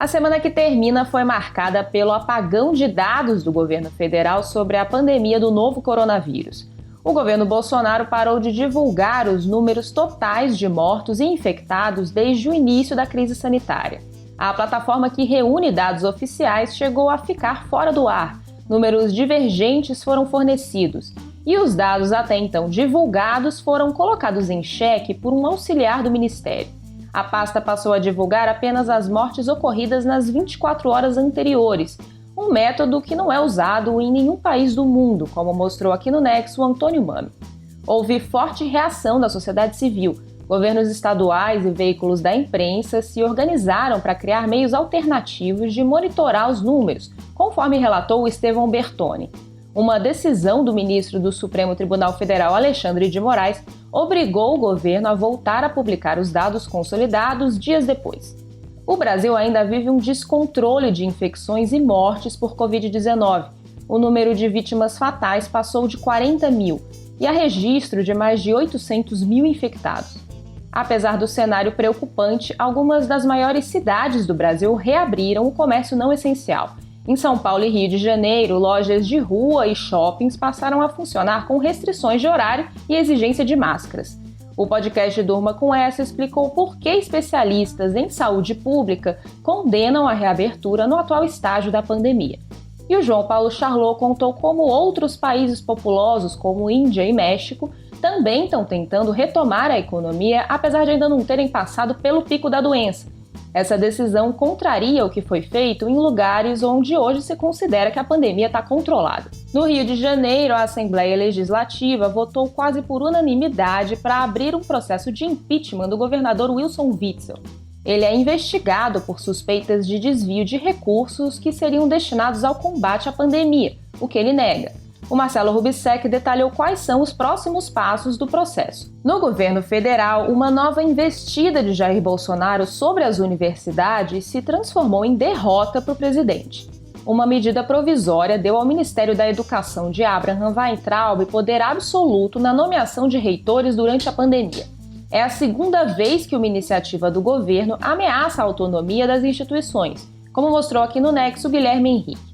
A semana que termina foi marcada pelo apagão de dados do governo federal sobre a pandemia do novo coronavírus. O governo Bolsonaro parou de divulgar os números totais de mortos e infectados desde o início da crise sanitária. A plataforma que reúne dados oficiais chegou a ficar fora do ar. Números divergentes foram fornecidos e os dados até então divulgados foram colocados em xeque por um auxiliar do Ministério. A pasta passou a divulgar apenas as mortes ocorridas nas 24 horas anteriores, um método que não é usado em nenhum país do mundo, como mostrou aqui no Nexo Antônio Mami. Houve forte reação da sociedade civil. Governos estaduais e veículos da imprensa se organizaram para criar meios alternativos de monitorar os números, conforme relatou o Estevão Bertoni. Uma decisão do ministro do Supremo Tribunal Federal, Alexandre de Moraes, obrigou o governo a voltar a publicar os dados consolidados dias depois. O Brasil ainda vive um descontrole de infecções e mortes por Covid-19. O número de vítimas fatais passou de 40 mil e há registro de mais de 800 mil infectados. Apesar do cenário preocupante, algumas das maiores cidades do Brasil reabriram o comércio não essencial. Em São Paulo e Rio de Janeiro, lojas de rua e shoppings passaram a funcionar com restrições de horário e exigência de máscaras. O podcast Durma com Essa explicou por que especialistas em saúde pública condenam a reabertura no atual estágio da pandemia. E o João Paulo Charlot contou como outros países populosos, como Índia e México, também estão tentando retomar a economia, apesar de ainda não terem passado pelo pico da doença. Essa decisão contraria o que foi feito em lugares onde hoje se considera que a pandemia está controlada. No Rio de Janeiro, a Assembleia Legislativa votou quase por unanimidade para abrir um processo de impeachment do governador Wilson Witzel. Ele é investigado por suspeitas de desvio de recursos que seriam destinados ao combate à pandemia, o que ele nega. O Marcelo Rubissec detalhou quais são os próximos passos do processo. No governo federal, uma nova investida de Jair Bolsonaro sobre as universidades se transformou em derrota para o presidente. Uma medida provisória deu ao Ministério da Educação de Abraham Weintraub poder absoluto na nomeação de reitores durante a pandemia. É a segunda vez que uma iniciativa do governo ameaça a autonomia das instituições, como mostrou aqui no Nexo Guilherme Henrique.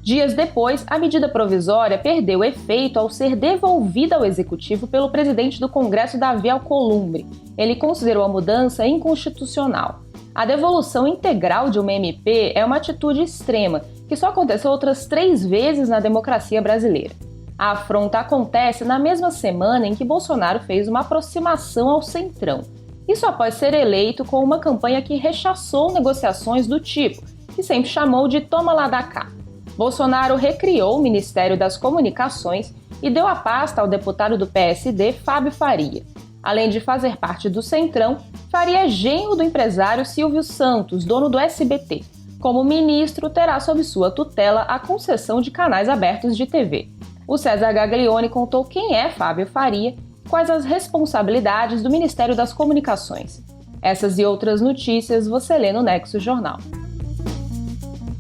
Dias depois, a medida provisória perdeu efeito ao ser devolvida ao Executivo pelo presidente do Congresso, Davi Alcolumbre. Ele considerou a mudança inconstitucional. A devolução integral de uma MP é uma atitude extrema, que só aconteceu outras 3 vezes na democracia brasileira. A afronta acontece na mesma semana em que Bolsonaro fez uma aproximação ao Centrão. Isso após ser eleito com uma campanha que rechaçou negociações do tipo, que sempre chamou de toma lá da cá. Bolsonaro recriou o Ministério das Comunicações e deu a pasta ao deputado do PSD, Fábio Faria. Além de fazer parte do Centrão, Faria é genro do empresário Silvio Santos, dono do SBT. Como ministro, terá sob sua tutela a concessão de canais abertos de TV. O César Gaglione contou quem é Fábio Faria e quais as responsabilidades do Ministério das Comunicações. Essas e outras notícias você lê no Nexo Jornal.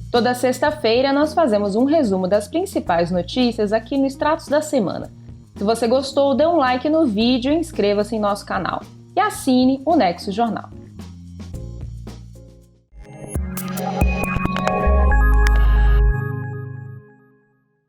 Toda sexta-feira nós fazemos um resumo das principais notícias aqui no Extratos da Semana. Se você gostou, dê um like no vídeo e inscreva-se em nosso canal. E assine o Nexo Jornal.